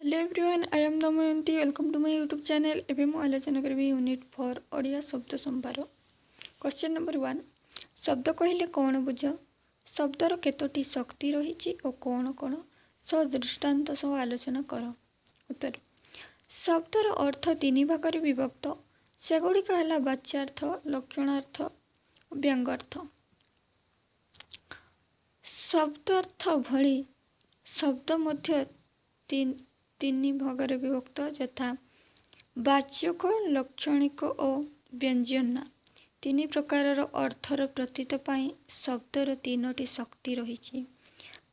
Hello everyone, I am Damayanti. Welcome to my YouTube channel. एवं मुझे आलोचना करी यूनिट 4 ओडिया शब्द संभार। क्वेश्चन नंबर 1, शब्द कहले कौन बुझ? शब्दर केतोटी शक्ति रही और कौन कौन सह दृष्टांत सह आलोचना कर। उत्तर, शब्दर अर्थ तीन भाग विभक्त। सेगुड़िक है वाच्यार्थ, लक्षणार्थ, व्यंग्यार्थ। शब्दार्थ भली शब्द मध्य तीन भागरे विभक्त, यथा वाच्यक, लक्षणिक और व्यंजना। तीन प्रकार अर्थर प्रतीत पाई शब्दर तीनोटी शक्ति रही,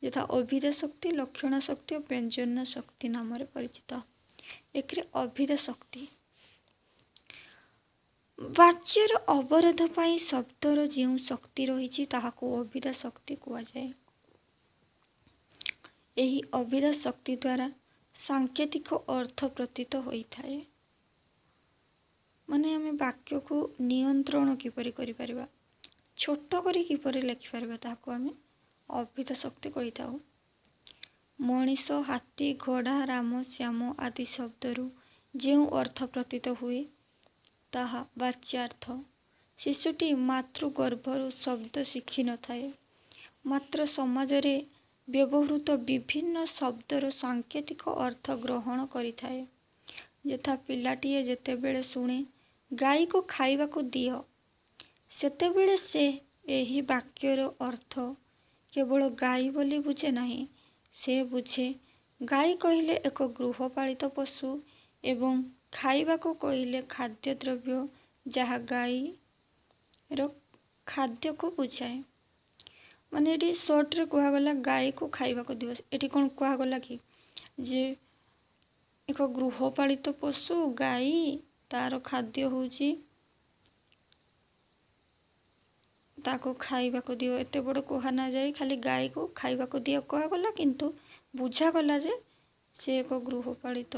यथा अभिधा शक्ति, लक्षण शक्ति और व्यंजन शक्ति नाम परिचित। एक अभिधा शक्ति, वाच्यर अवरोध पाई शब्दर जो शक्ति रही ताहाको अभिधा शक्ति कुआଯାଏ। यही अभिधा शक्ति द्वारा सांकेतिक अर्थ प्रतीत होता है। माने आम वाक्य को नियंत्रण किपरि करि परिबा, छोट करी किपरि लिखि परिबा, ताहाको आम अभिधा शक्ति कहि थाउ। मनीष, हाथी, घोड़ा, राम, श्याम आदि शब्दरू जो अर्थ प्रतीत हुए ताहा वाच्यार्थ। शिशुटी मातृगर्भरू शब्द शिखि न थाए, मात्र समाज रे व्यवहृत विभिन्न शब्दर सांकेतिक अर्थ ग्रहण करिथाए। यथा पिलाटीए जेतेबेले शुणे गाई को खाइबा को दियो, सेतेबेले से एही वाक्यर अर्थ केवल गाई बोली बुझे नहीं, से बुझे गाई कहिले एक गृहपालित पशु एवं खाइबा को कहिले खाद्य द्रव्य जहाँ गाई रो खाद्य को बुझाए। माने ये सर्ट रे कहगला गाई को खाइबा को दिवस, ये कौन कहगला कि जे एक गृहपालित पशु गाई तार खाद्य होची ताको खाइबा को दियो, एते बड़ कहा ना जाए खाली गाई को खाइबा को दियो कहगला, किंतु बुझा गला जे से एक गृहपालित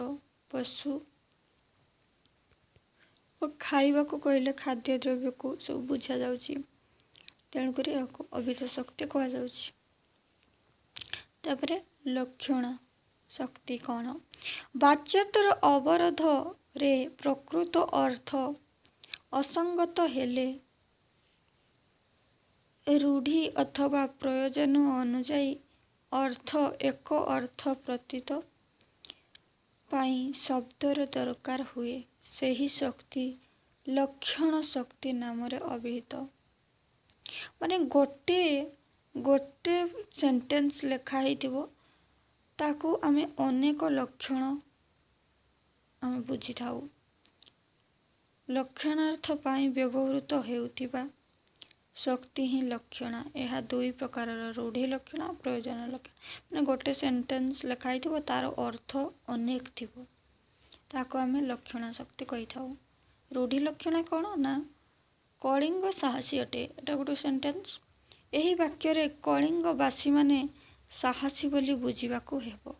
पशु और खाइबा को कहले खाद्य द्रव्य को सब बुझा जाउची, तेणुक अभिधा शक्ति कह जाउची। तापरे लक्षण शक्ति कौन? वाच्यार्थर अवरोध रे प्रकृत अर्थ असंगत हेले रूढ़ी अथवा प्रयोजन अनुजाई अर्थ एक अर्थ प्रतीत पाई शब्दर दरकार हुए, सही शक्ति लक्षण शक्ति नाम अभिहित। माने गोटे गोटे सेंटेंस लेखा हिथिबो ताकू आमे अनेक लक्षण आमे बुझी थाउ। लक्षणार्थ पाई व्यवहृत हेउथिबा शक्ति ही लक्षण। यह दुई प्रकार, रूढ़ी लक्षण, प्रयोजन लक्षण। माने गोटे सेंटेंस लेखा हिथिबो तार अर्थ अनेक थिबो, ताकू आमे लक्षण शक्ति कहि थाउ। रूढ़ी लक्षण कौन ना कलिंग साहसी अटे, एटा गोटे सेंटेंस। यही वाक्य कलिंगवासी माने साहसी बोली बुझिबाकू हेबो,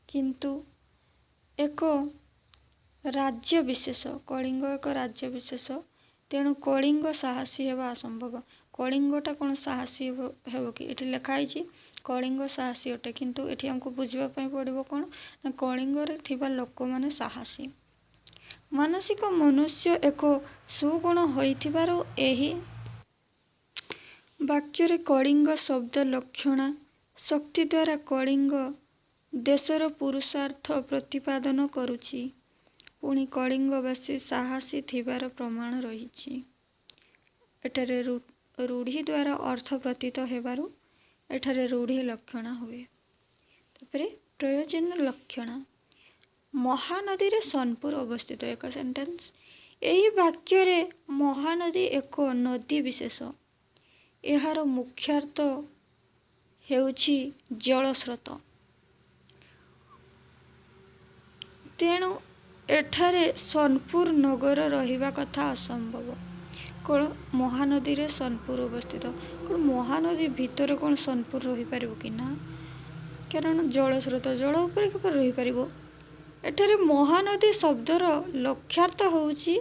किंतु एक राज्य विशेष, कलिंग एक राज्य विशेष, तेणु कलिंग साहसी हेबा असंभव। कलिंगटा कौन साहसी हेबो कि? एठी लिखाई कलिंग साहसी अटे, किंतु एठी हमको बुझिबा पई पड़िबो कौन ना कलिंग रे थिबा लोक माने साहसी। मानसिक मनुष्य एक सुगुण होइथिबारु एही वाक्य कलिंग शब्द लक्षणा शक्ति द्वारा कलिंग देशर पुरुषार्थ प्रतिपादन करुछि। पुणी कलिंगवासी साहसी थिबार प्रमाण रही। एठारे रूढ़ी द्वारा अर्थ प्रतीत हेबारु एठारे रूढ़ी लक्षण हुए। तापरे प्रयोजन लक्षण, महानदी रे सोनपुर अवस्थित एक सेंटेंस। यही वाक्य रे महानदी एक नदी विशेष, यार मुख्यार्थ हेउछि जलस्रोत। तेणु एठारे सोनपुर नगर रहिबा कथा असंभव। कौन महानदी रे सोनपुर अवस्थित, कौन महानदी भितर कौन सोनपुर रही पारिबो कि ना, कारण जलस्रोत जल उपर किपर रही पारिबो। एठारे महानदी शब्दर लक्ष्यार्थ होउछि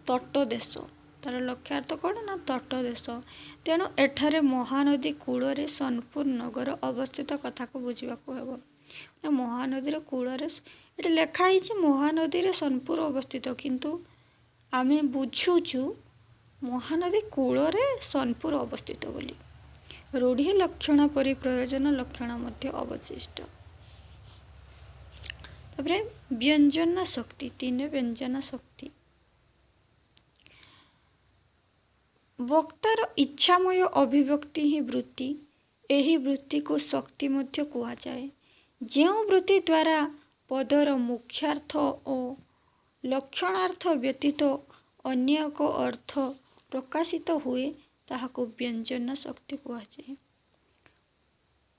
तट देश, तार लक्ष्यार्थ कौन ना तट देश। तेणु एठारे महानदी कूल रे सोनपुर नगर अवस्थित कथा को बुझिबाकू हेबो। महानदी कूल ये लिखाई महानदी सोनपुर अवस्थित किंतु आमे बुझुचु महानदी कूल सोनपुर अवस्थित बोली। रूढ़ी लक्षण परि प्रयोजन लक्षण मध्य अवशिष्ट। तापरे व्यंजन शक्ति 3 व्यंजन शक्ति वक्तार इच्छामय अभिव्यक्ति ही वृत्ति। यही वृत्ति को शक्ति मध्य कहा जाए। जो वृत्ति द्वारा पदर मुख्यार्थ और लक्षणार्थ व्यतीत अन्य एक अर्थ प्रकाशित हुए ताहाको व्यंजन शक्ति कहा जाए।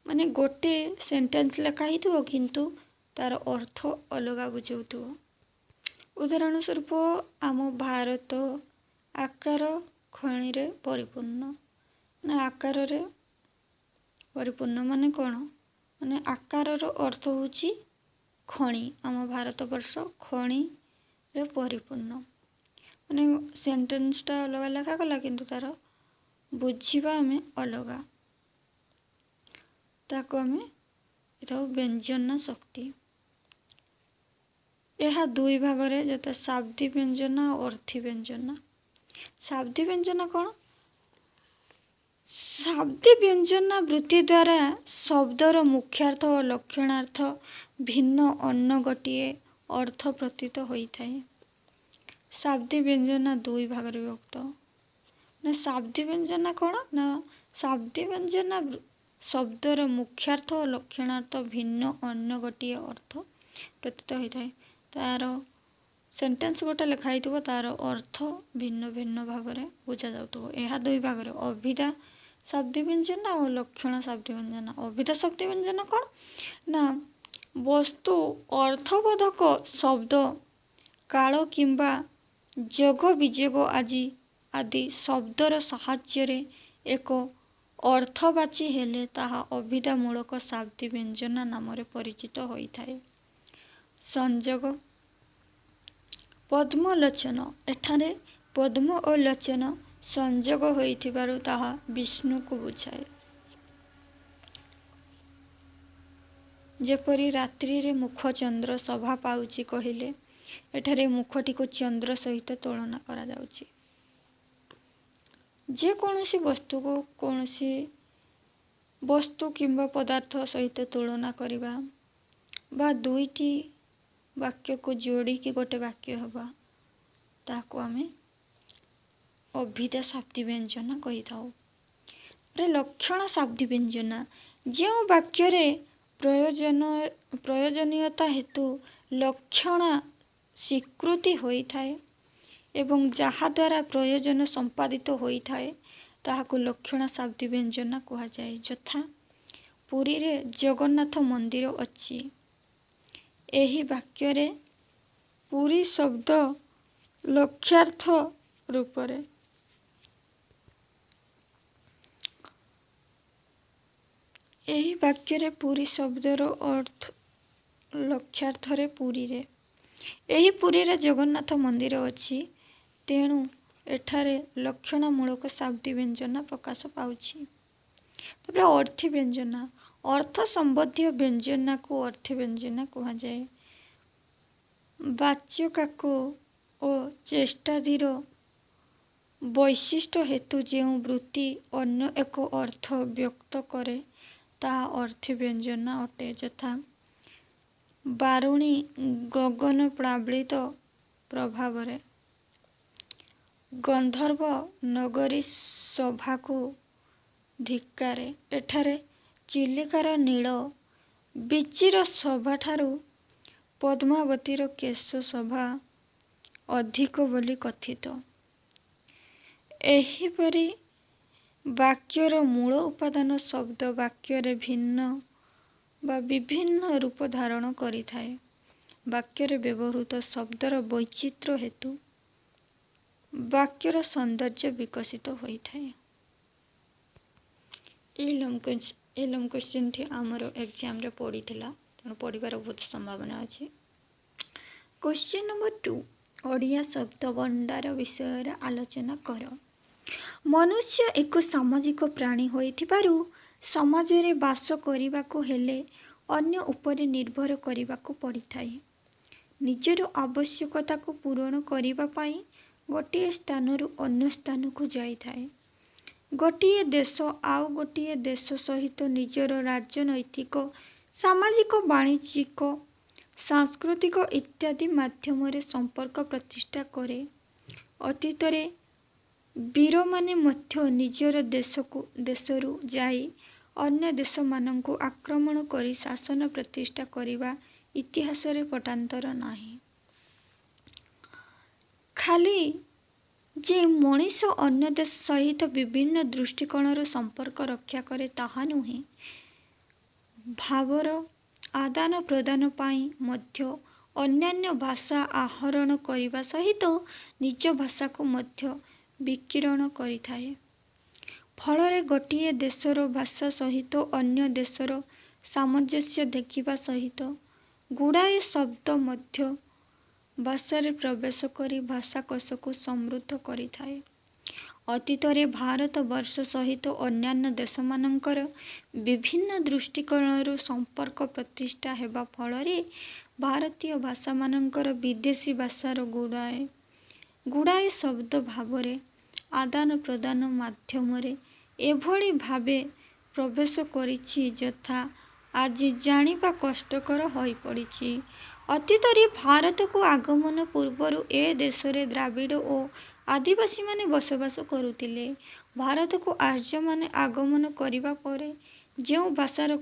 माने गोटे सेंटेंस लेखा ही किंतु तार अर्थ अलग बुझाउथो। उदाहरण स्वरूप आम भारत आकार खनि रे परिपूर्ण ना आकार रे परिपूर्ण माने कौन माने आकार अर्थ होची खनि। आम भारत वर्ष खनि रे परिपूर्ण माने सेंटेंसटा अलग लेखा गला किंतु तार बुझीबा आमे अलग ताको आमे एटा व्यंजन शक्ति। यह दुई भाग रे जते शाब्दी व्यंजन और अर्थी व्यंजन। शाब्दी व्यंजन कौन शाब्दी व्यंजन वृत्ति द्वारा शब्दर मुख्यार्थ और लक्षणार्थ भिन्न अन्य गोटे अर्थ प्रतीत होता है। शाब्दी व्यंजन दुई भाग रे विभक्त ना शाब्दी व्यंजन कौन ना शाब्दी व्यंजन शब्दर मुख्यार्थ और लक्षणार्थ भिन्न अन्य गोटे अर्थ प्रतीत होता है। तार सेंटेंस गोटे लिखाई तार अर्थ भिन्न भिन्न भाव में बुझा जाऊ। यह दुई भाग रे अभिधा शाब्दी व्यंजन और लक्षण शाब्दी व्यंजन। अभिधा शाब्दी व्यंजन कौन ना वस्तु अर्थबोधक शब्द काल किंबा जोग विजोग आदि शब्दर साहाय्य एक अर्थवाची हेले ताहा अभिधामूलक शाब्दी व्यंजन नाम परिचित होता है। संजोग पद्मलोचन एठारे पद्म और लोचन संजोग होइथिबारु ताहा विष्णु को बुझाए। जेपरी रात्रि रे मुख चंद्र शोभा पाउची कहिले एठारे मुखटी को चंद्र सहित तुलना करा जाउची। जे कौनसी वस्तु को कौनसी वस्तु किंबा पदार्थ सहित तुलना करिबा बा दुईटी वाक्य को जोड़ी कि गोटे वाक्य हवा ताको आमे अभिधा शाब्दी व्यंजन कही थाउ। लक्षण शाब्दी व्यंजन जो वाक्य रे प्रयोजनीयता हेतु लक्षण स्वीकृति होता है एवं जहा द्वारा प्रयोजन संपादित होता है ताहाको लक्षण शाब्दी व्यंजन कहा जाए। यथा पुरी रे जगन्नाथ मंदिर अच्छी। एही वाक्य रे पुरी शब्द लक्ष्यार्थ रूप रे एही वाक्य रे पुरी शब्दर अर्थ लक्ष्यार्थ रे पुरी रे एही पुरी रे जगन्नाथ मंदिर अच्छी तेणु एठारे लक्षण मूलक शाब्दी व्यंजन प्रकाश पाउछि। तापर अर्थी व्यंजन अर्थ संबंधी व्यंजना को अर्थी व्यंजना कहा जाए। वाच्यकाको और चेष्टाधीर वैशिष्ट्य हेतु जो वृत्ति अन्य एक अर्थ व्यक्त करे ताहा अर्थी व्यंजन अटे। यथा बारुणी गगन प्लावित प्रभाव रे गंधर्व नगरी शोभा को धिक्कारे। एठारे चिलिकार नील बिचिर शोभा ठारू पद्मावतीर केश शोभा अधिक बोली कथित। एहीपरि वाक्यर मूल उपादान शब्द वाक्य भिन्न बा विभिन्न रूप धारण करिथाए। वाक्य व्यवहृत शब्दर वैचित्र्य हेतु वाक्यर सौंदर्य विकसित होता है। ये लंग क्वेश्चन थी आमर एग्जाम रे पड़ी थिला तेणु पढ़िबार बहुत संभावना अच्छी। क्वेश्चन नंबर 2 ओडिया शब्द भंडार विषय आलोचना कर। मनुष्य एक सामाजिक प्राणी होइथिबारु समाज रे बास करिबाको हेले अन्य उपरे निर्भर करने पड़िଥାଏ। निजर आवश्यकता को पूरण करने पाई गोटे स्थानरू अन्य स्थान को जाइଥାଏ। गोटे देश आउ गोटे देश सहित निजर राजनैतिक सामाजिक वाणिज्यिक सांस्कृतिक इत्यादि माध्यम संपर्क प्रतिष्ठा करे। अतीत वीर माने मध्य निजर देशरू जाई अन्य देश मानंकु आक्रमण करी शासन प्रतिष्ठा करिबा इतिहास रे पटांतर नाही। खाली जे मनीष अन्य देश सहित विभिन्न दृष्टिकोणर संपर्क रक्षा करे ताहा नुहे, भावर आदान प्रदान पाई मध्य अन्यान्य भाषा आहरण करने सहित निज भाषा को मध्य विकिरण करिଥାଏ। फलरे गोटे देशर भाषा सहित अन्य देशर सामंजस्य देखिबा सहित गुड़ाए शब्द मध्य भाषारे प्रवेश करी भाषाकोश को समृद्ध करिଥାଏ। अतीत रे भारत वर्ष सहित अन्यान्य देश मानकर विभिन्न दृष्टिकोणरू संपर्क प्रतिष्ठा हेबा फलरे भारतीय भाषा मानकर विदेशी भाषार गुड़ाए शब्द भावरे आदान प्रदान माध्यमरे एभली भावे प्रवेश करिछि जथा आज जानिबा कष्टकर होई पड़िछि। अतीत रे भारत को आगमन पूर्वर ए देश रे द्राविड़ और आदिवासी माने बसवास करुतिले। भारत को आर्य माने आगमन करिबा परे जो भाषार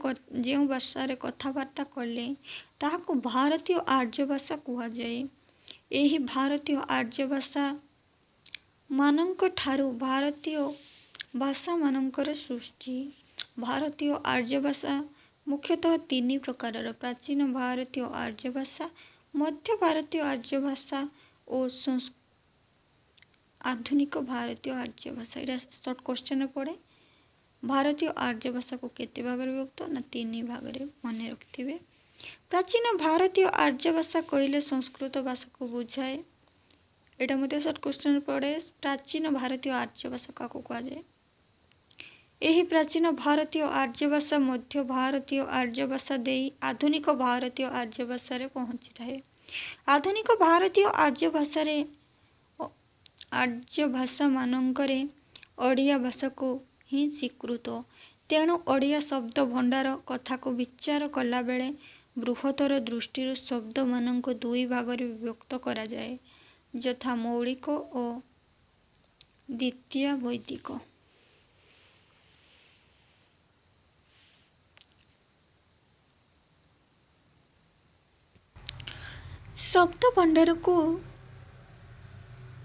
कथबार्ता कले ताहाको भारतीय आर्य भाषा कुहा जाए। एही भारतीय आर्य भाषा मानंक ठारू भारतीय भाषा मानंकर सृष्टि। भारतीय आर्य भाषा मुख्यतः तीन प्रकार: प्राचीन भारतीय आर्य भाषा, मध्य भारतीय आर्य भाषा और आधुनिक भारतीय आर्य भाषा। ये शॉर्ट क्वेश्चन पड़े। भारतीय आर्य भाषा को केते भाग में विभक्त ना तीन भाग में मन रखिथे। प्राचीन भारतीय आर्य भाषा कहले संस्कृत भाषा को बुझाए। एटा मते शॉर्ट क्वेश्चन पड़े। प्राचीन भारतीय आर्य भाषा का कहा जाए। यही प्राचीन भारतीय आर्य भाषा मध्य भारतीय आर्य भाषा देई आधुनिक भारतीय आर्य भाषा रे पहुँची थाए। आधुनिक भारतीय आर्य भाषा मानकरे ओडिया भाषा को ही स्वीकृत। तेणु ओडिया शब्द भंडार कथा को विचार कला बेले बृहत्तर दृष्टि शब्द मानक दुई भाग में विभक्त करा जाए, यथा मौलिक और द्वितीय वैदिक। शब्द भंडार को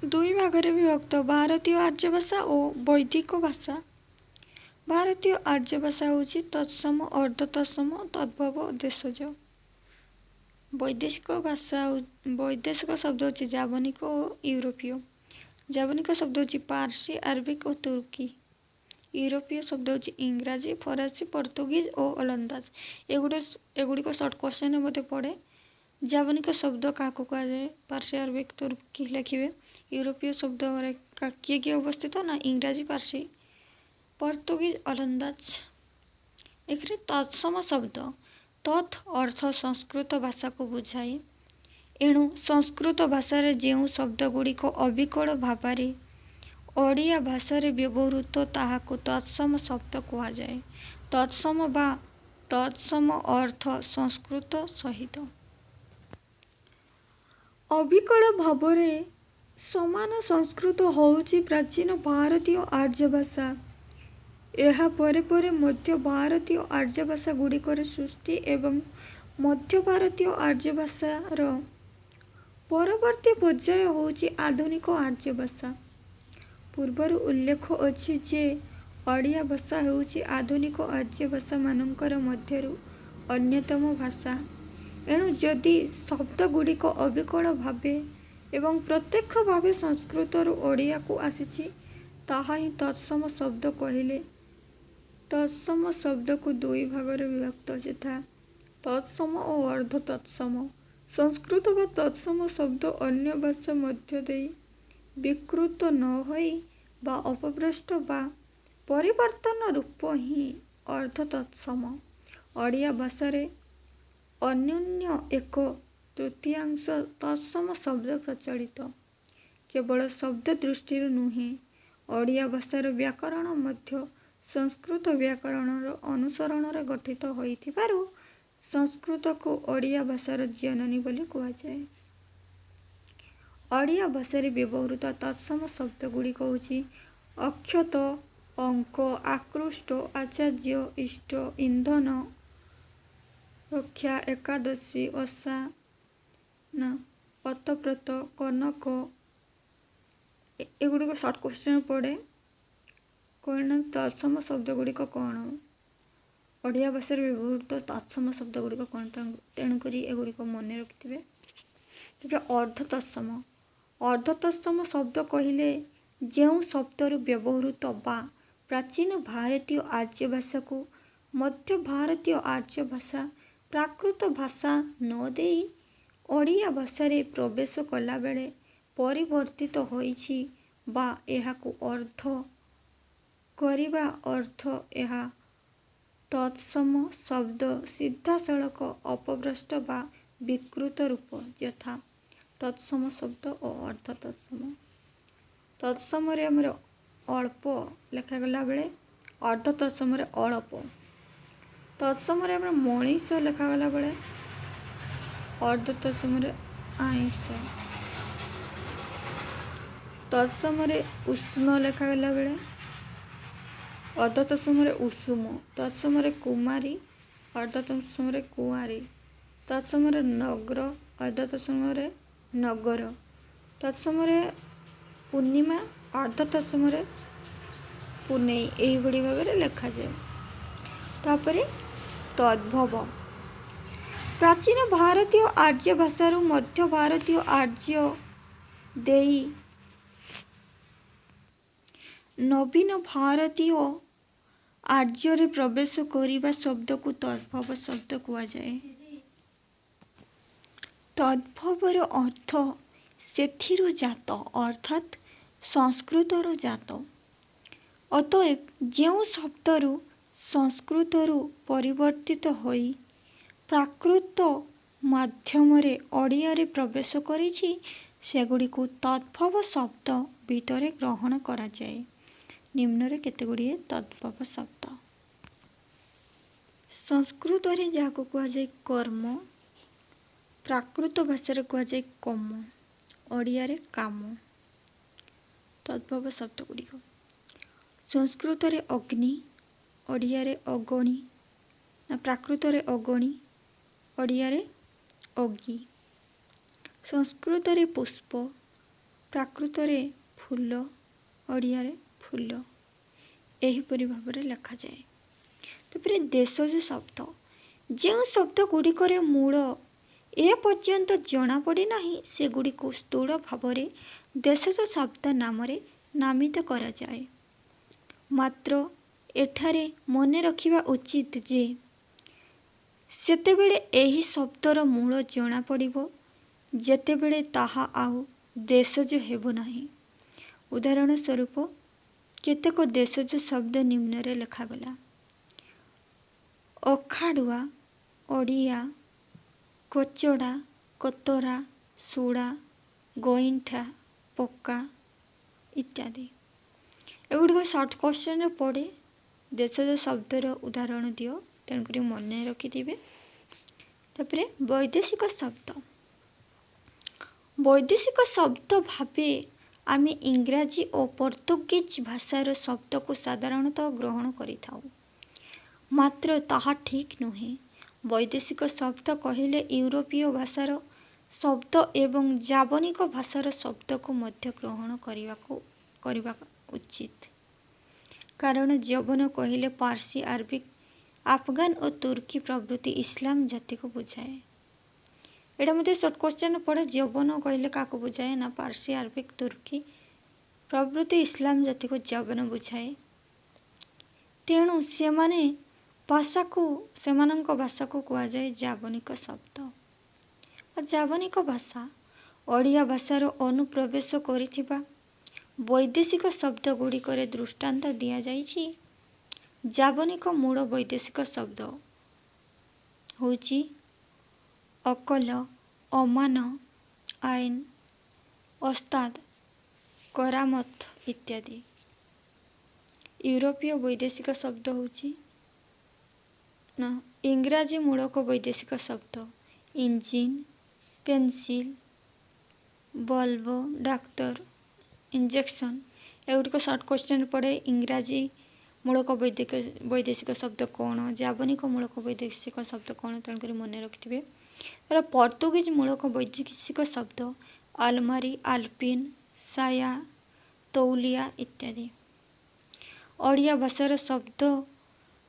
दुई भाग में विभक्त: भारतीय आर्य भाषा और वैदिक भाषा। भारतीय आर्य भाषा होची तत्सम, अर्धतत्सम, तद्भव, देशज। वैदेशिक शब्द होची जावनिक और यूरोपीय। जावनिक शब्द होची पारसी, अरबिक और तुर्की। यूरोपीय शब्द होची इंग्राजी, फरासी, पर्तुगीज और ओलंदाज। एगुड़िक शॉर्ट क्वेश्चन मते पड़े। जावनिक शब्द क्या कहा जाए? पारसी, अरबिक, तुर्की लिखिए। यूरोपीय शब्द किए किए अवस्थित ना इंग्राजी, पारसी, पर्तुगीज, ओलंदाज। एक तत्सम शब्द तत् अर्थ संस्कृत भाषा को बुझाए। एणु संस्कृत भाषा रे जेउ शब्द गुड़िक अविकल भाव ओडिया भाषा रे व्यवहृत ताहाको तत्सम शब्द कहा जाए। तत्सम बा तत्सम अर्थ संस्कृत सहित अविकल भावरे समान संस्कृत होउची प्राचीन भारतीय आर्य भाषा। यह परे परे मध्य भारतीय आर्य भाषा गुड़िकर सृष्टि एवं मध्य भारतीय आर्य भाषार परवर्ती पर्याय होउची आधुनिक आर्य भाषा। पूर्वर उल्लेख अछि जे ओडिया भाषा होउची आधुनिक आर्य भाषा मानकर मध्यरु अन्यतम भाषा। एणु जदि शब्द गुड़िक अविकल भावे एवं प्रत्यक्ष भावे संस्कृत ओडिया को आसीछि ताहा ही तत्सम शब्द कहले। तत्सम शब्द को दुई भाग में विभक्त, यथा तत्सम और अर्ध तत्सम। संस्कृत व तत्सम शब्द अन्य भाषा मध्य देई विकृत न होई बा अपभ्रष्ट बा परिवर्तन रूप ही अर्ध तत्सम। ओडिया भाषा रे ଅନ୍ୟୁନ୍ୟ ଏକ ତୃତୀୟାଂଶ ତତ୍ସମ ଶବ୍ଦ ପ୍ରଚଳିତ। କେବଳ ଶବ୍ଦ ଦୃଷ୍ଟିରୁ ନୁହେଁ, ଓଡ଼ିଆ ଭାଷାର ବ୍ୟାକରଣ ମଧ୍ୟ ସଂସ୍କୃତ ବ୍ୟାକରଣର ଅନୁସରଣରେ ଗଠିତ ହୋଇଥିବାରୁ ସଂସ୍କୃତକୁ ଓଡ଼ିଆ ଭାଷାର ଜନନୀ ବୋଲି କୁହାଯାଏ। ଓଡ଼ିଆ ଭାଷାରେ ବ୍ୟବହୃତ ତତ୍ସମ ଶବ୍ଦ ଗୁଡ଼ିକ ହେଉଛି ଅକ୍ଷତ, ଅଙ୍କ, ଆକୃଷ୍ଟ, ଆଚାର୍ଯ୍ୟ, ଇଷ୍ଟ, ଇନ୍ଧନ, ରକ୍ଷା, ଏକାଦଶୀ, ଓଷା, ପତପ୍ରତ, କନକ। ଏଗୁଡ଼ିକ ସର୍ଟ କ୍ୱେଶ୍ଚନ୍ ପଡ଼େ। କ'ଣ ତତ୍ସମ ଶବ୍ଦ ଗୁଡ଼ିକ କ'ଣ? ଓଡ଼ିଆ ଭାଷାରେ ବ୍ୟବହୃତ ତତ୍ସମ ଶବ୍ଦ ଗୁଡ଼ିକ କ'ଣ? ତେଣୁକରି ଏଗୁଡ଼ିକ ମନେ ରଖିଥିବେ। ତାପରେ ଅର୍ଦ୍ଧ ତତ୍ସମ। ଅର୍ଦ୍ଧ ତତ୍ସମ ଶବ୍ଦ କହିଲେ ଯେଉଁ ଶବ୍ଦରୁ ବ୍ୟବହୃତ ବା ପ୍ରାଚୀନ ଭାରତୀୟ ଆର୍ଯ୍ୟ ଭାଷାକୁ ମଧ୍ୟ ଭାରତୀୟ ଆର୍ଯ୍ୟ ଭାଷା ପ୍ରାକୃତ ଭାଷା ନ ଦେଇ ଓଡ଼ିଆ ଭାଷାରେ ପ୍ରବେଶ କଲାବେଳେ ପରିବର୍ତ୍ତିତ ହୋଇଛି ବା ଏହାକୁ ଅର୍ଦ୍ଧ କରିବା ଅର୍ଥ ଏହା ତତ୍ସମ ଶବ୍ଦ ସିଧାସଳଖ ଅପଭ୍ରଷ୍ଟ ବା ବିକୃତ ରୂପ, ଯଥା ତତ୍ସମ ଶବ୍ଦ ଓ ଅର୍ଦ୍ଧ ତତ୍ସମ। ତତ୍ସମରେ ଆମର ଅଳ୍ପ ଲେଖାଗଲା ବେଳେ ଅର୍ଦ୍ଧ ତତ୍ସମରେ ଅଳପ। ତତ୍ସମରେ ଆମର ମଣିଷ ଲେଖାଗଲା ବେଳେ ଅର୍ଦ୍ଧ ତତ୍ସମରେ ଆଇଁଷ। ତତ୍ସମରେ ଉଷ୍ମ ଲେଖାଗଲା ବେଳେ ଅର୍ଦ୍ଧ ତତ୍ସମରେ ଉଷୁମ। ତତ୍ସମରେ କୁମାରୀ, ଅର୍ଦ୍ଧ ତତ୍ସମରେ କୁଆଁରୀ। ତତ୍ସମରେ ନଗ୍ର, ଅର୍ଦ୍ଧ ତତ୍ସମରେ ନଗର। ତତ୍ସମରେ ପୂର୍ଣ୍ଣିମା, ଅର୍ଦ୍ଧ ତତ୍ସମରେ ପୁନେଇ। ଏହିଭଳି ଭାବରେ ଲେଖାଯାଏ। ତାପରେ ତଦ୍ଭବ। ପ୍ରାଚୀନ ଭାରତୀୟ ଆର୍ଯ୍ୟ ଭାଷାରୁ ମଧ୍ୟ ଭାରତୀୟ ଆର୍ଯ୍ୟ ଦେଇ ନବୀନ ଭାରତୀୟ ଆର୍ଯ୍ୟରେ ପ୍ରବେଶ କରିବା ଶବ୍ଦକୁ ତଦ୍ଭବ ଶବ୍ଦ କୁହାଯାଏ। ତଦ୍ଭବର ଅର୍ଥ ସେଥିରୁ ଜାତ, ଅର୍ଥାତ୍ ସଂସ୍କୃତରୁ ଜାତ। ଅତଏବ ଯେଉଁ ଶବ୍ଦରୁ ସଂସ୍କୃତରୁ ପରିବର୍ତ୍ତିତ ହୋଇ ପ୍ରାକୃତ ମାଧ୍ୟମରେ ଓଡ଼ିଆରେ ପ୍ରବେଶ କରିଛି, ସେଗୁଡ଼ିକୁ ତଦ୍ଭବ ଶବ୍ଦ ଭିତରେ ଗ୍ରହଣ କରାଯାଏ। ନିମ୍ନରେ କେତେଗୁଡ଼ିଏ ତଦ୍ଭବ ଶବ୍ଦ। ସଂସ୍କୃତରେ ଯାହାକୁ କୁହାଯାଏ କର୍ମ, ପ୍ରାକୃତ ଭାଷାରେ କୁହାଯାଏ କମ, ଓଡ଼ିଆରେ କାମ। ତଦ୍ଭବ ଶବ୍ଦ ଗୁଡ଼ିକ ସଂସ୍କୃତରେ ଅଗ୍ନି, ଓଡ଼ିଆରେ ଅଗଣି, ପ୍ରାକୃତରେ ଅଗଣି, ଓଡ଼ିଆରେ ଅଗି। ସଂସ୍କୃତରେ ପୁଷ୍ପ, ପ୍ରାକୃତରେ ଫୁଲ, ଓଡ଼ିଆରେ ଫୁଲ। ଏହିପରି ଭାବରେ ଲେଖାଯାଏ। ତାପରେ ଦେଶଜ ଶବ୍ଦ। ଯେଉଁ ଶବ୍ଦ ଗୁଡ଼ିକରେ ମୂଳ ଏପର୍ଯ୍ୟନ୍ତ ଜଣାପଡ଼ିନାହିଁ, ସେଗୁଡ଼ିକୁ ସ୍ଥୂଳ ଭାବରେ ଦେଶଜ ଶବ୍ଦ ନାମରେ ନାମିତ କରାଯାଏ। ମାତ୍ର ଏଠାରେ ମନେ ରଖିବା ଉଚିତ ଯେ ସେତେବେଳେ ଏହି ଶବ୍ଦର ମୂଳ ଜଣାପଡ଼ିବ ଯେତେବେଳେ ତାହା ଆଉ ଦେଶଜ ହେବ ନାହିଁ। ଉଦାହରଣ ସ୍ୱରୂପ କେତେକ ଦେଶଜ ଶବ୍ଦ ନିମ୍ନରେ ଲେଖାଗଲା। ଅଖାଡ଼ୁଆ, ଓଡ଼ିଆ, କଚଡ଼ା, କୋତରା, ଶୁଡ଼ା, ଗଇଁଠା, ପକ୍କା ଇତ୍ୟାଦି। ଏଗୁଡ଼ିକ ସର୍ଟ କ୍ୱେଶ୍ଚନ୍ରେ ପଡ଼େ। ଦେଶଜ ଶବ୍ଦର ଉଦାହରଣ ଦିଅ, ତେଣୁକରି ମନେ ରଖିଥିବେ। ତାପରେ ବୈଦେଶିକ ଶବ୍ଦ। ବୈଦେଶିକ ଶବ୍ଦ ଭାବେ ଆମେ ଇଂରାଜୀ ଓ ପର୍ତ୍ତୁଗୀଜ ଭାଷାର ଶବ୍ଦକୁ ସାଧାରଣତଃ ଗ୍ରହଣ କରିଥାଉ। ମାତ୍ର ତାହା ଠିକ୍ ନୁହେଁ। ବୈଦେଶିକ ଶବ୍ଦ କହିଲେ ୟୁରୋପୀୟ ଭାଷାର ଶବ୍ଦ ଏବଂ ଜାବନିକ ଭାଷାର ଶବ୍ଦକୁ ମଧ୍ୟ ଗ୍ରହଣ କରିବା ଉଚିତ। କାରଣ ଯବନ କହିଲେ ପାର୍ସୀ, ଆରବିକ୍, ଆଫଗାନ ଓ ତୁର୍କୀ ପ୍ରଭୃତି ଇସଲାମ ଜାତିକୁ ବୁଝାଏ। ଏଇଟା ମଧ୍ୟ ସର୍ଟ କ୍ୱେଶ୍ଚନ୍ ପଡ଼େ। ଯବନ କହିଲେ କାହାକୁ ବୁଝାଏ? ନା ପାର୍ସୀ, ଆରବିକ୍, ତୁର୍କୀ ପ୍ରଭୃତି ଇସଲାମ ଜାତିକୁ ଯବନ ବୁଝାଏ। ତେଣୁ ସେମାନଙ୍କ ଭାଷାକୁ କୁହାଯାଏ ଜାବନିକ ଶବ୍ଦ। ଜାବନିକ ଭାଷା ଓଡ଼ିଆ ଭାଷାର ଅନୁପ୍ରବେଶ କରିଥିବା ବୈଦେଶିକ ଶବ୍ଦ ଗୁଡ଼ିକରେ ଦୃଷ୍ଟାନ୍ତ ଦିଆଯାଇଛି। ଜାବନିକ ମୂଳ ବୈଦେଶିକ ଶବ୍ଦ ହେଉଛି ଅକଲ, ଅମାନ, ଆଇନ, ଓସ୍ତାଦ, କରାମତ ଇତ୍ୟାଦି। ୟୁରୋପୀୟ ବୈଦେଶିକ ଶବ୍ଦ ହେଉଛି ନା ଇଂରାଜୀ ମୂଳକ ବୈଦେଶିକ ଶବ୍ଦ ଇଞ୍ଜିନ୍, ପେନସିଲ୍, ବଲ୍ବ, ଡାକ୍ତର, ଇଞ୍ଜେକ୍ସନ୍। ଏଗୁଡ଼ିକ ସର୍ଟ କ୍ୱେଶ୍ଚନ୍ ପଡ଼େ। ଇଂରାଜୀ ମୂଳକ ବୈଦେଶିକ ଶବ୍ଦ କ'ଣ, ଜାବନିକ ମୂଳକ ବୈଦେଶିକ ଶବ୍ଦ କ'ଣ, ତେଣୁକରି ମନେ ରଖିଥିବେ। ତା'ର ପର୍ତ୍ତୁଗୀଜ ମୂଳକ ବୈଦେଶିକ ଶବ୍ଦ ଆଲମାରି, ଆଲପିନ୍, ସାୟା, ତୌଲିଆ ଇତ୍ୟାଦି। ଓଡ଼ିଆ ଭାଷାର ଶବ୍ଦ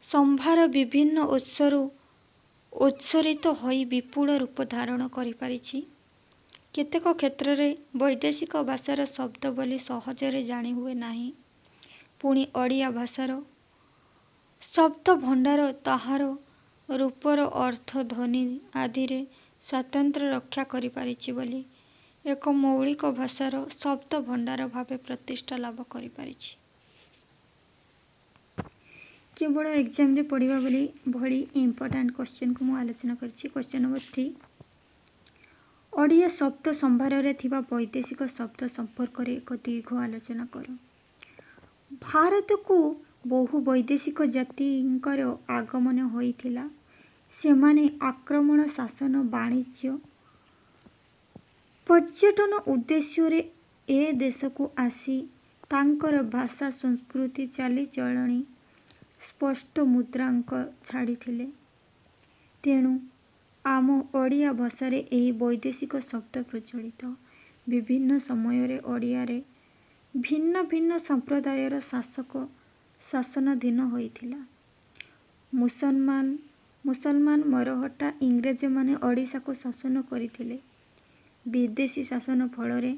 ସମ୍ଭାର ବିଭିନ୍ନ ଉତ୍ସରୁ ଉତ୍ସରିତ ହୋଇ ବିପୁଳ ରୂପ ଧାରଣ କରିପାରିଛି। କେତେକ କ୍ଷେତ୍ରରେ ବୈଦେଶିକ ଭାଷାର ଶବ୍ଦ ବୋଲି ସହଜରେ ଜାଣି ହୁଏ ନାହିଁ। ପୁଣି ଓଡ଼ିଆ ଭାଷାର ଶବ୍ଦ ଭଣ୍ଡାର ତାହାର ରୂପର ଅର୍ଥ, ଧ୍ୱନି ଆଦିରେ ସ୍ୱାତନ୍ତ୍ର୍ୟ ରକ୍ଷା କରିପାରିଛି ବୋଲି ଏକ ମୌଳିକ ଭାଷାର ଶବ୍ଦ ଭଣ୍ଡାର ଭାବେ ପ୍ରତିଷ୍ଠା ଲାଭ କରିପାରିଛି। କେବଳ ଏକ୍ଜାମରେ ପଢ଼ିବା ଭଳି ଇମ୍ପୋର୍ଟାଣ୍ଟ କ୍ୱେଶ୍ଚନକୁ ମୁଁ ଆଲୋଚନା କରିଛି। କ୍ୱେଶ୍ଚନ ନମ୍ବର 3, ଓଡ଼ିଆ ଶବ୍ଦ ସମ୍ଭାରରେ ଥିବା ବୈଦେଶିକ ଶବ୍ଦ ସମ୍ପର୍କରେ ଏକ ଦୀର୍ଘ ଆଲୋଚନା କର। ଭାରତକୁ ବହୁ ବୈଦେଶିକ ଜାତିଙ୍କର ଆଗମନ ହୋଇଥିଲା। ସେମାନେ ଆକ୍ରମଣ, ଶାସନ, ବାଣିଜ୍ୟ, ପର୍ଯ୍ୟଟନ ଉଦ୍ଦେଶ୍ୟରେ ଏ ଦେଶକୁ ଆସି ତାଙ୍କର ଭାଷା, ସଂସ୍କୃତି, ଚାଲିଚଳଣି, ସ୍ପଷ୍ଟ ମୁଦ୍ରାଙ୍କ ଛାଡ଼ିଥିଲେ। ତେଣୁ ଆମ ଓଡ଼ିଆ ଭାଷାରେ ଏହି ବୈଦେଶିକ ଶବ୍ଦ ପ୍ରଚଳିତ। ବିଭିନ୍ନ ସମୟରେ ଓଡ଼ିଆରେ ଭିନ୍ନ ଭିନ୍ନ ସମ୍ପ୍ରଦାୟର ଶାସନାଧୀନ ହୋଇଥିଲା। ମୁସଲମାନ, ମରହଟ୍ଟା, ଇଂରେଜମାନେ ଓଡ଼ିଶାକୁ ଶାସନ କରିଥିଲେ। ବିଦେଶୀ ଶାସନ ଫଳରେ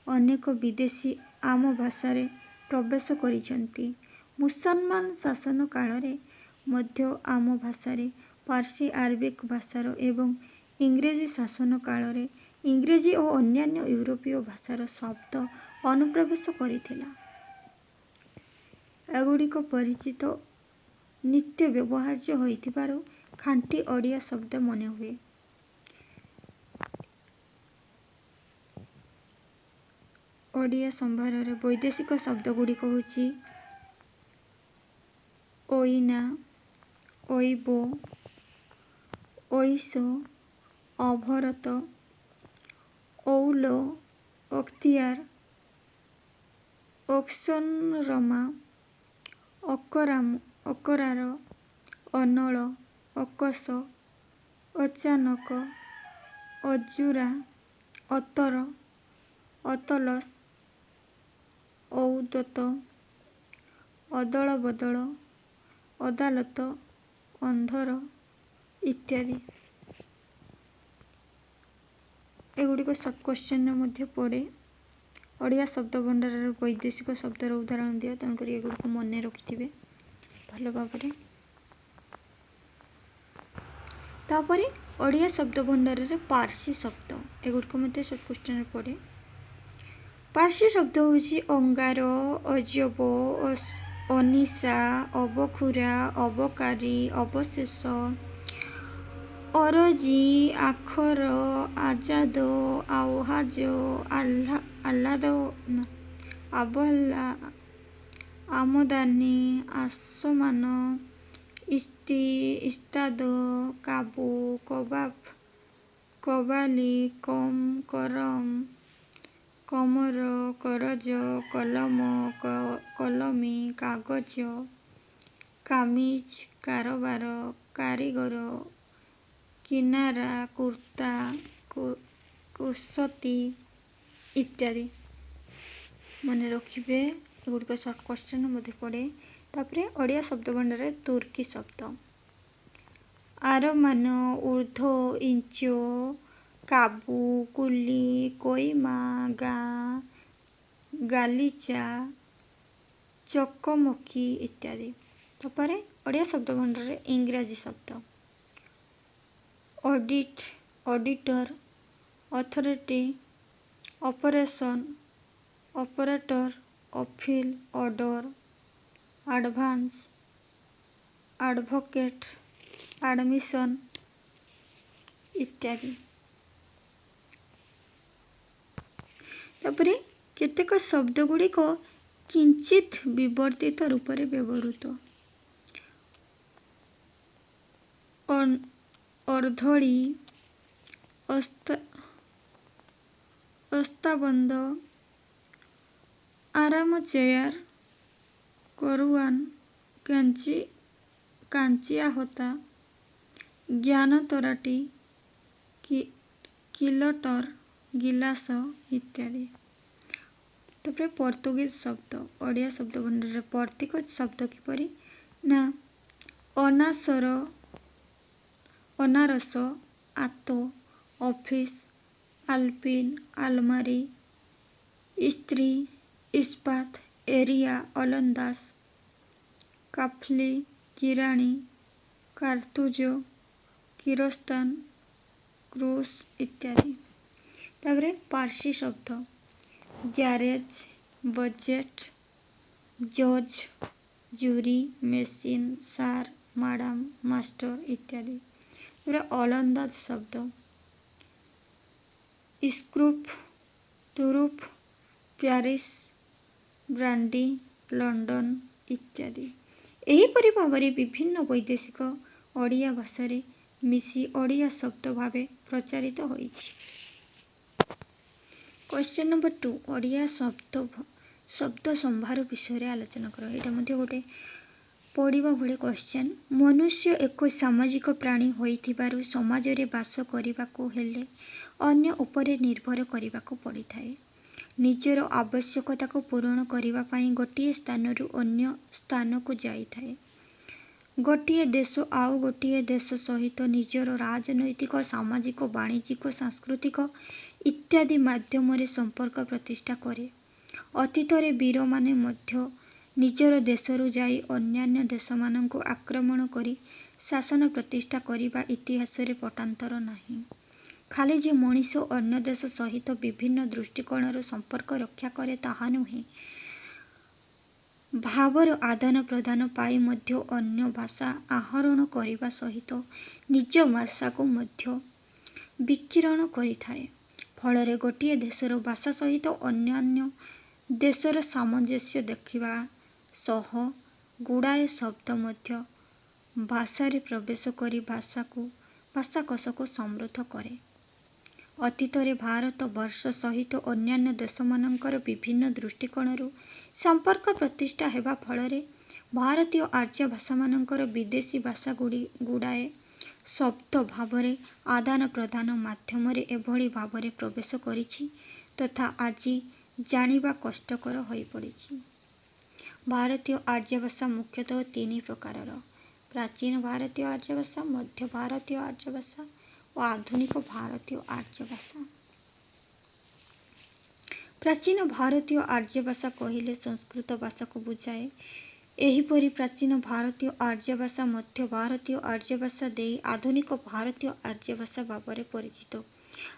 ଅନେକ ବିଦେଶୀ ଆମ ଭାଷାରେ ପ୍ରବେଶ କରିଛନ୍ତି। ମୁସଲମାନ ଶାସନ କାଳରେ ମଧ୍ୟ ଆମ ଭାଷାରେ ପାର୍ସୀ, ଆରବିକ ଭାଷାର ଏବଂ ଇଂରେଜୀ ଶାସନ କାଳରେ ଇଂରେଜୀ ଓ ଅନ୍ୟାନ୍ୟ ୟୁରୋପୀୟ ଭାଷାର ଶବ୍ଦ ଅନୁପ୍ରବେଶ କରିଥିଲା। ଏଗୁଡ଼ିକ ପରିଚିତ, ନିତ୍ୟ ବ୍ୟବହାର୍ଯ୍ୟ ହୋଇଥିବାରୁ ଖାଣ୍ଟି ଓଡ଼ିଆ ଶବ୍ଦ ମନେହୁଏ। ଓଡ଼ିଆ ସମ୍ଭାରରେ ବୈଦେଶିକ ଶବ୍ଦଗୁଡ଼ିକ ହେଉଛି ଅଇନା, ଅଇବ, ଅଇସ, ଅଭରତ, ଅଉଲ, ଅକ୍ତିଆର, ଅକ୍ସରମା, ଅକରାର, ଅନଳ, ଅକସ, ଅଚାନକ, ଅଜୁରା, ଅତର, ଅତଲସ, ଔଦତ, ଅଦଳବଦଳ, ଅଦାଲତ, ଅନ୍ଧର ଇତ୍ୟାଦି। ଏଗୁଡ଼ିକ ସବ୍ କ୍ୱେଶ୍ଚନରେ ମଧ୍ୟ ପଡ଼େ। ଓଡ଼ିଆ ଶବ୍ଦ ଭଣ୍ଡାରର ବୈଦେଶିକ ଶବ୍ଦର ଉଦାହରଣ ଦିଅ, ତେଣୁକରି ଏଗୁଡ଼ିକୁ ମନେ ରଖିଥିବେ ଭଲ ଭାବରେ। ତାପରେ ଓଡ଼ିଆ ଶବ୍ଦ ଭଣ୍ଡାରରେ ପାର୍ସୀ ଶବ୍ଦ, ଏଗୁଡ଼ିକ ମଧ୍ୟ ସବ୍ କ୍ୱେଶ୍ଚନରେ ପଡ଼େ। ପାର୍ସୀ ଶବ୍ଦ ହେଉଛି ଅଙ୍ଗାର, ଅଜବ, ଅନିଶା, ଅବଖୁରା, ଅବକାରୀ, ଅବଶେଷ, ଅରଜି, ଆଖର, ଆଜାଦ, ଆଓହାଜ, ଆହ୍ଲାଦ, ଆମଦାନୀ, ଆସମାନ, ଇସ୍ତାଦ, କାବୁ, କବାବ, କବାଲି, କରମ, କମର, କରଜ, କଲମ, କଲମୀ, କାଗଜ, କାମିଜ, କାରବାର, କାରିଗର, କିନାରା, କୁର୍ତ୍ତା, କୁସତି ଇତ୍ୟାଦି। ମନେ ରଖିବେ, ଏଗୁଡ଼ିକ ସର୍ଟ କ୍ୱେଶ୍ଚନ ମଧ୍ୟ ପଡ଼େ। ତାପରେ ଓଡ଼ିଆ ଶବ୍ଦ ଭଣ୍ଡାରରେ ତୁର୍କୀ ଶବ୍ଦ ଆରମାନ, ଉର୍ଦ୍ଧ, ଇଞ୍ଚ, କାବୁ, କୁଲି, କୋଇମା, ଗାଁ, ଗାଲିଚା, ଚକମକି ଇତ୍ୟାଦି। ତାପରେ ଓଡ଼ିଆ ଶବ୍ଦ ଭଣ୍ଡାରରେ ଇଂରାଜୀ ଶବ୍ଦ auditor, authority, operation, operator, appeal, order, advance, advocate, admission ଇତ୍ୟାଦି। तापरे केतेक शब्द गुड़िक किंचित विवर्तित रूपरे व्यवहृत। अर्धड़ी, अस्ताबंद, आराम चेयर, करुआन, कांचिया होता, ज्ञान तराटी, किलटर, गिलास इत्यादि। तापर पोर्तुगीज शब्द ओडिया शब्द भंडार पोर्तुगीज शब्द किपरि ना अनारस, आतो, ऑफिस, आल्पिन, आलमारी, स्त्री, इस्पात, एरिया, ओलंदाज, काफली, किराणी, कारतुजो, किरोस्तान, क्रूज इत्यादि। तापर पारसी शब्द ग्यारेज, बजेट, जज, जूरी, मेसिन, सार, मैडम, मास्टर इत्यादि। ओलंदाज शब्द स्क्रूप, तुरुप, प्यारिस, ब्रांडी, लंडन इत्यादि। एहीपरि भाବରେ विभिन्न वैदेशिक ओडिया भाषा रे मिसी ओडिया शब्द भावे प्रचारित होइछि। क्वेश्चन नंबर 2 ओडिया शब्द संभार विषय आलोचना करो। यहाँ मध्य गोटे पढ़ा भले क्वेश्चन। मनुष्य एक सामाजिक प्राणी होइथिबारु समाज रे बास करिबाकू हेले अन्य उपरे निर्भर करिबाकू पड़िथाए। निजर आवश्यकता को पूरण करिबा पई गोटिए स्थानरु अन्य स्थान को जाइथाए। गोटिए देश आउ गोटिए देश सहित निजर राजनैतिक, सामाजिक, वाणिज्यिक, सांस्कृतिक इत्यादि माध्यम रे संपर्क प्रतिष्ठा करे। अतीत रे वीर माने मध्य निजर देशरु जाई अन्यान्य देश मानंकु आक्रमण करी शासन प्रतिष्ठा करिबा इतिहास रे पटांतर नाही। खाली जे मनीष अन्य देश सहित विभिन्न दृष्टिकोण संपर्क रक्षा करे ताहा नुहे। भावर आदान प्रदान पाई मध्य अन्य भाषा आहरण करिबा सहित निज भाषा को मध्य विकिरण करिथाए। फलरे गोटिए देशर भाषा सहित अन्यान्य देशर सामंजस्य देखिबा सह गुड़ाए शब्द मध्य भाषा रे प्रवेश करी भाषाकोश को समृद्ध करे। अतीत रे भारत वर्ष सहित अन्यान्य देश मानकर विभिन्न दृष्टिकोणरू संपर्क प्रतिष्ठा हेबा फलरे भारतीय आर्य भाषा मानकर विदेशी भाषा गुड़ाए शब्द भावरे आदान प्रदान माध्यम रे एभली भावरे प्रवेश करिछि तथा आजि जानिबा कष्टकर होई पड़िछि। भारतीय आर्य भाषा मुख्यतः 3 प्रकारर। प्राचीन भारतीय आर्य भाषा, मध्य भारतीय आर्य भाषा और आधुनिक भारतीय आर्य भाषा। प्राचीन भारतीय आर्य भाषा कहिले संस्कृत भाषा को बुझाए। एहीपरि प्राचीन भारतीय आर्य भाषा मध्य भारतीय आर्य भाषा देई आधुनिक भारतीय आर्य भाषा भाବରେ परिचित।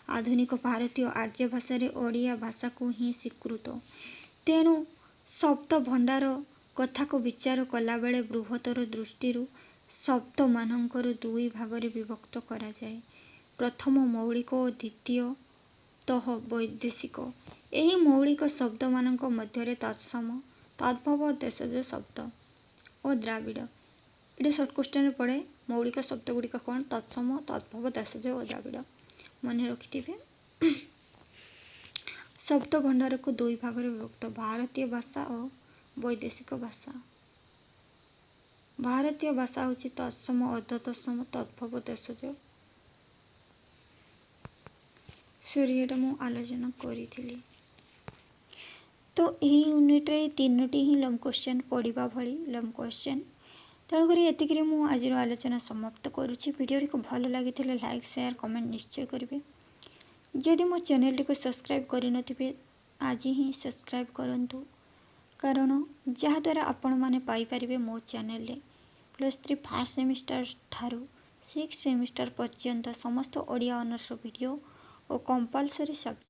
आधुनिक भारतीय आर्य भाषा रे ओडिया भाषा को ही स्वीकृत। तेणु शब्द भंडार कथा को विचार कला बेले बृहत्तर दृष्टि शब्द मानकर 2 भागरे विभक्त करा जाए। प्रथम मौलिक और द्वितीय तह वैदेशिक। यही मौलिक शब्द मानक मध्य तत्सम, तद्भव, देशज शब्द और द्राविड़। ये सर्ट क्वेश्चन पड़े मौलिक शब्द गुड़िक कौन? तत्सम, तद्भव, देशज और द्राविड़। मन रखिथिबे। शब्द भंडार को 2 भागरे विभक्त, भारतीय भाषा और वैदेशिक भाषा। भारतीय भाषा होची तत्सम, अर्धतत्सम, तद्भव, देशज। सॉरी एटा मु आलोचना करी। तो यही यूनिट रे 3टी ही लंब क्वेश्चन पढ़ा भली लंब क्वेश्चन। तेणुक ये मु आज आलोचना समाप्त करुच्ची। वीडियो को भल लगी लाइक, शेयर, कमेंट निश्चय करेंगे। जदि मो चैनल टी को सब्सक्राइब करें आज ही सब्सक्राइब करूँ, कारण जहाद्वारा आपण मैंने पाइपर मो चैनल +3 फर्स्ट सेमिस्टर ठारू 6th सेमिस्टर पर्यंत समस्त ओडिया ऑनर्स वीडियो और कंपलसरी सब्जेक्ट